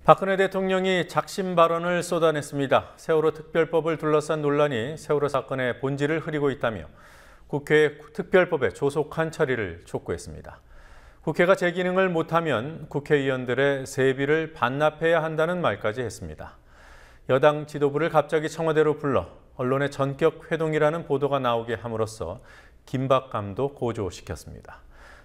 박근혜 대통령이 작심 발언을 쏟아냈습니다. 세월호 특별법을 둘러싼 논란이 세월호 사건의 본질을 흐리고 있다며 국회에 특별법에 조속한 처리를 촉구했습니다. 국회가 제 기능을 못하면 국회의원들의 세비를 반납해야 한다는 말까지 했습니다. 여당 지도부를 갑자기 청와대로 불러 언론의 전격 회동이라는 보도가 나오게 함으로써 긴박감도 고조시켰습니다.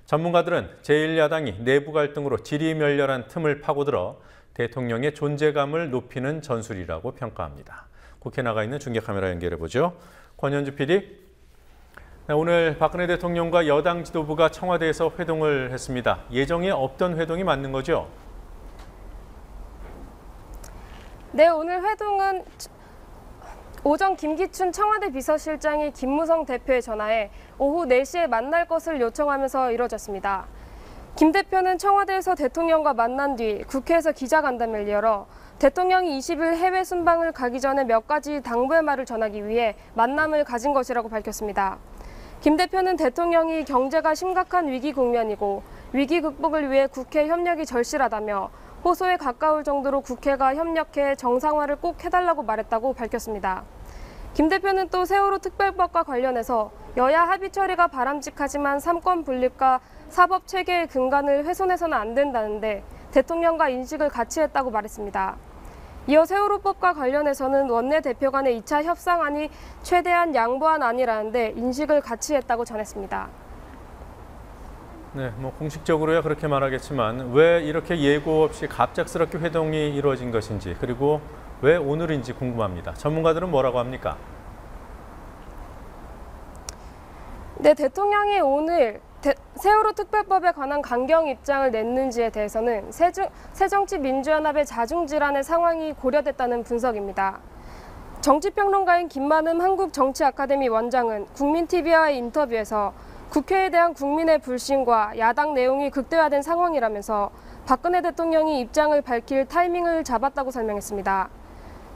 전문가들은 제1야당이 내부 갈등으로 지리멸렬한 틈을 파고들어 대통령의 존재감을 높이는 전술이라고 평가합니다. 국회에 나가 있는 중계카메라 연결해보죠. 권현주 PD. 네, 오늘 박근혜 대통령과 여당 지도부가 청와대에서 회동을 했습니다. 예정에 없던 회동이 맞는 거죠? 네, 오늘 회동은 오전 김기춘 청와대 비서실장이 김무성 대표에 전화해 오후 4시에 만날 것을 요청하면서 이뤄졌습니다. 김 대표는 청와대에서 대통령과 만난 뒤 국회에서 기자간담회를 열어 대통령이 20일 해외 순방을 가기 전에 몇 가지 당부의 말을 전하기 위해 만남을 가진 것이라고 밝혔습니다. 김 대표는 대통령이 경제가 심각한 위기 국면이고 위기 극복을 위해 국회 협력이 절실하다며 호소에 가까울 정도로 국회가 협력해 정상화를 꼭 해달라고 말했다고 밝혔습니다. 김 대표는 또 세월호 특별법과 관련해서 여야 합의 처리가 바람직하지만 삼권 분립과 사법 체계의 근간을 훼손해서는 안 된다는데 대통령과 인식을 같이 했다고 말했습니다. 이어 세월호법과 관련해서는 원내대표 간의 2차 협상안이 최대한 양보한 안이라는데 인식을 같이 했다고 전했습니다. 네, 공식적으로야 그렇게 말하겠지만 왜 이렇게 예고 없이 갑작스럽게 회동이 이루어진 것인지 그리고 왜 오늘인지 궁금합니다. 전문가들은 뭐라고 합니까? 네, 대통령이 오늘 세월호 특별법에 관한 강경 입장을 냈는지에 대해서는 새정치민주연합의 자중질환의 상황이 고려됐다는 분석입니다. 정치평론가인 김만흠 한국정치아카데미 원장은 국민TV와의 인터뷰에서 국회에 대한 국민의 불신과 야당 내용이 극대화된 상황이라면서 박근혜 대통령이 입장을 밝힐 타이밍을 잡았다고 설명했습니다.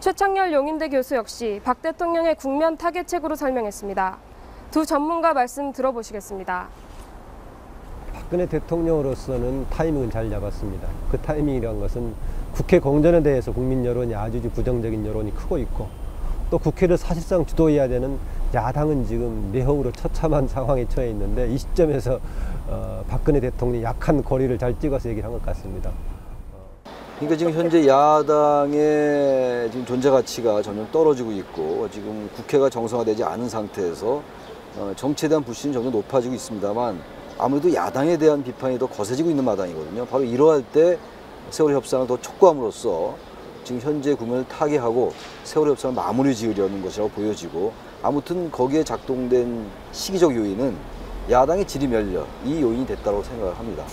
최창렬 용인대 교수 역시 박 대통령의 국면 타개책으로 설명했습니다. 두 전문가 말씀 들어보시겠습니다. 박근혜 대통령으로서는 타이밍은 잘 잡았습니다. 그 타이밍이란 것은 국회 공전에 대해서 국민 여론이 아주 부정적인 여론이 크고 있고 또 국회를 사실상 주도해야 되는 야당은 지금 내홍으로 처참한 상황에 처해 있는데 이 시점에서 박근혜 대통령이 약한 고리를 잘 찍어서 얘기를 한 것 같습니다. 그러니까 지금 현재 야당의 지금 존재 가치가 점점 떨어지고 있고 지금 국회가 정상화되지 않은 상태에서 정치에 대한 불신이 점점 높아지고 있습니다만 아무래도 야당에 대한 비판이 더 거세지고 있는 마당이거든요. 바로 이러할 때 세월호 협상을 더 촉구함으로써 지금 현재 국면을 타개하고 세월호 협상을 마무리 지으려는 것이라고 보여지고 아무튼 거기에 작동된 시기적 요인은 야당의 지리멸렬, 이 요인이 됐다고 생각을 합니다.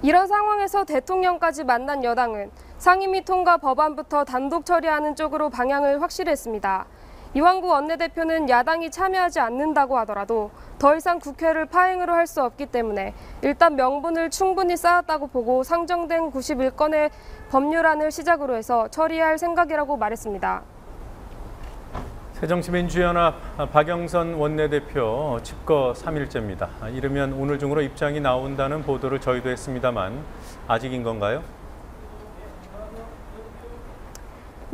이런 상황에서 대통령까지 만난 여당은 상임위 통과 법안부터 단독 처리하는 쪽으로 방향을 확실히 했습니다. 이완구 원내대표는 야당이 참여하지 않는다고 하더라도 더 이상 국회를 파행으로 할 수 없기 때문에 일단 명분을 충분히 쌓았다고 보고 상정된 91건의 법률안을 시작으로 해서 처리할 생각이라고 말했습니다. 새정치민주연합 박영선 원내대표 집거 3일째입니다. 이르면 오늘 중으로 입장이 나온다는 보도를 저희도 했습니다만 아직인 건가요?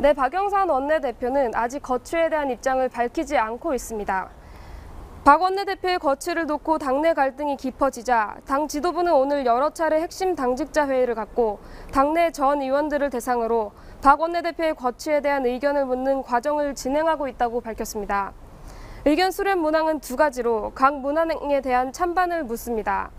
네, 박영선 원내대표는 아직 거취에 대한 입장을 밝히지 않고 있습니다. 박 원내대표의 거취를 놓고 당내 갈등이 깊어지자 당 지도부는 오늘 여러 차례 핵심 당직자 회의를 갖고 당내 전 의원들을 대상으로 박 원내대표의 거취에 대한 의견을 묻는 과정을 진행하고 있다고 밝혔습니다. 의견 수렴 문항은 두 가지로 각 문항에 대한 찬반을 묻습니다.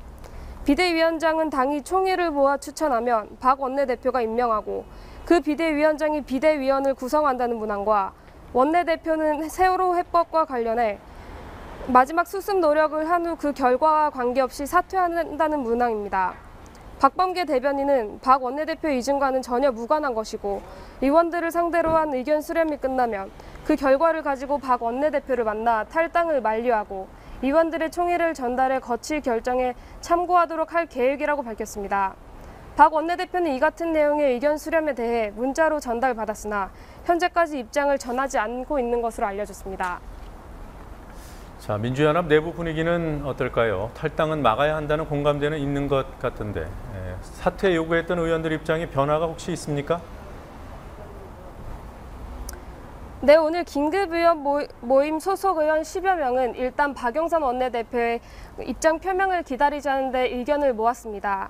비대위원장은 당이 총의를 모아 추천하면 박 원내대표가 임명하고 그 비대위원장이 비대위원을 구성한다는 문항과 원내대표는 세월호 해법과 관련해 마지막 수습 노력을 한 후 그 결과와 관계없이 사퇴한다는 문항입니다. 박범계 대변인은 박 원내대표 이중과는 전혀 무관한 것이고 의원들을 상대로 한 의견 수렴이 끝나면 그 결과를 가지고 박 원내대표를 만나 탈당을 만료하고 의원들의 총의를 전달해 거취 결정에 참고하도록 할 계획이라고 밝혔습니다. 박 원내대표는 이 같은 내용의 의견 수렴에 대해 문자로 전달받았으나 현재까지 입장을 전하지 않고 있는 것으로 알려졌습니다. 자, 민주연합 내부 분위기는 어떨까요? 탈당은 막아야 한다는 공감대는 있는 것 같은데 사퇴 요구했던 의원들 입장에 변화가 혹시 있습니까? 네, 오늘 긴급의원 모임 소속 의원 10여 명은 일단 박영선 원내대표의 입장 표명을 기다리자는 데 의견을 모았습니다.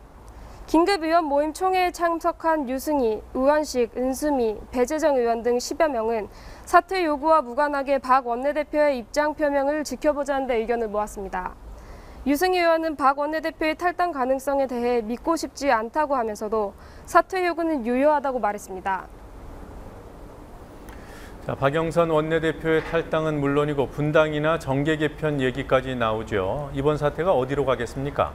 긴급의원 모임 총회에 참석한 유승희, 우원식, 은수미, 배재정 의원 등 10여 명은 사퇴 요구와 무관하게 박 원내대표의 입장 표명을 지켜보자는 데 의견을 모았습니다. 유승희 의원은 박 원내대표의 탈당 가능성에 대해 믿고 싶지 않다고 하면서도 사퇴 요구는 유효하다고 말했습니다. 자, 박영선 원내대표의 탈당은 물론이고 분당이나 정계 개편 얘기까지 나오죠. 이번 사태가 어디로 가겠습니까?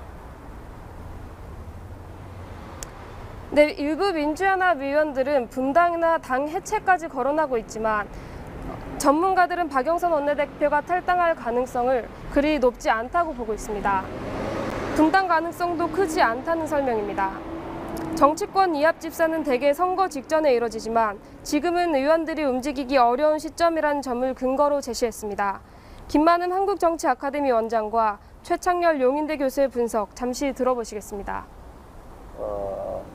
네, 일부 민주연합 의원들은 분당이나 당 해체까지 거론하고 있지만 전문가들은 박영선 원내대표가 탈당할 가능성을 그리 높지 않다고 보고 있습니다. 분당 가능성도 크지 않다는 설명입니다. 정치권 이합 집산은 대개 선거 직전에 이뤄지지만 지금은 의원들이 움직이기 어려운 시점이라는 점을 근거로 제시했습니다. 김만은 한국정치아카데미 원장과 최창렬 용인대 교수의 분석 잠시 들어보시겠습니다.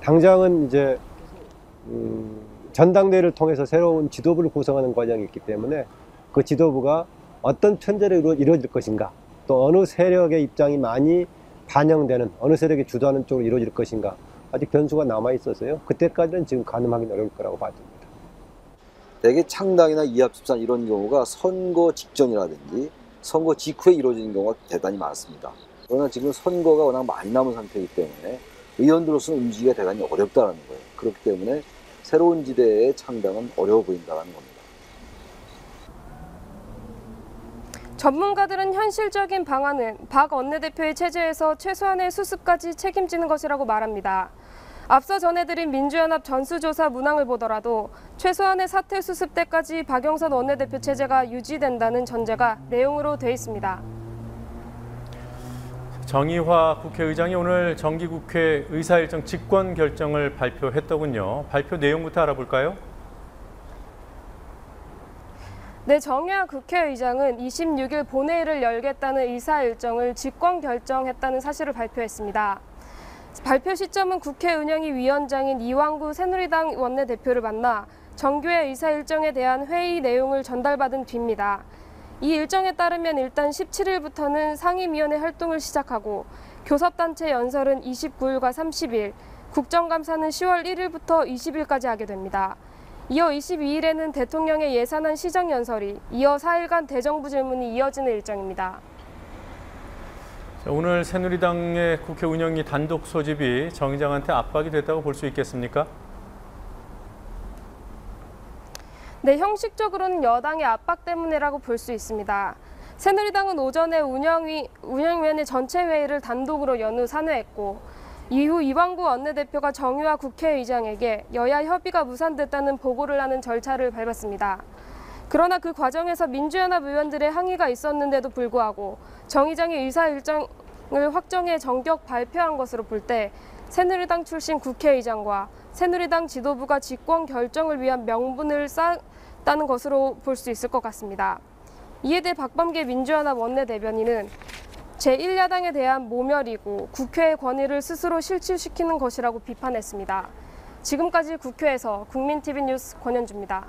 당장은 이제 전당대회를 통해서 새로운 지도부를 구성하는 과정이 있기 때문에 그 지도부가 어떤 편제로 이루어질 것인가, 또 어느 세력의 입장이 많이 반영되는, 어느 세력이 주도하는 쪽으로 이루어질 것인가, 아직 변수가 남아 있어서요. 그때까지는 지금 가늠하기는 어려울 거라고 봐집니다. 대개 창당이나 이합집산 이런 경우가 선거 직전이라든지 선거 직후에 이루어지는 경우가 대단히 많습니다. 그러나 지금 선거가 워낙 많이 남은 상태이기 때문에 의원들로서는 움직이기가 대단히 어렵다는 거예요. 그렇기 때문에 새로운 지대의 창당은 어려워 보인다는 겁니다. 전문가들은 현실적인 방안은 박 원내대표의 체제에서 최소한의 수습까지 책임지는 것이라고 말합니다. 앞서 전해드린 민주연합 전수조사 문항을 보더라도 최소한의 사퇴 수습 때까지 박영선 원내대표 체제가 유지된다는 전제가 내용으로 돼 있습니다. 정의화 국회의장이 오늘 정기국회 의사일정 직권 결정을 발표했더군요. 발표 내용부터 알아볼까요? 네, 정의화 국회의장은 26일 본회의를 열겠다는 의사일정을 직권 결정했다는 사실을 발표했습니다. 발표 시점은 국회 운영위 위원장인 이완구 새누리당 원내대표를 만나 정규의 의사일정에 대한 회의 내용을 전달받은 뒤입니다. 이 일정에 따르면 일단 17일부터는 상임위원회 활동을 시작하고 교섭단체 연설은 29일과 30일, 국정감사는 10월 1일부터 20일까지 하게 됩니다. 이어 22일에는 대통령의 예산안 시정연설이, 이어 4일간 대정부 질문이 이어지는 일정입니다. 자, 오늘 새누리당의 국회 운영위 단독 소집이 정 의장한테 압박이 됐다고 볼 수 있겠습니까? 네, 형식적으로는 여당의 압박 때문이라고 볼 수 있습니다. 새누리당은 오전에 운영위원회 전체 회의를 단독으로 연후 산회했고 이후 이완구 원내대표가 정의화 국회의장에게 여야 협의가 무산됐다는 보고를 하는 절차를 밟았습니다. 그러나 그 과정에서 민주연합 의원들의 항의가 있었는데도 불구하고 정 의장이 의사일정을 확정해 전격 발표한 것으로 볼 때 새누리당 출신 국회의장과 새누리당 지도부가 직권 결정을 위한 명분을 쌓았다는 것으로 볼 수 있을 것 같습니다. 이에 대해 박범계 민주연합 원내대변인은 제1야당에 대한 모멸이고 국회의 권위를 스스로 실추시키는 것이라고 비판했습니다. 지금까지 국회에서 국민TV 뉴스 권현주입니다.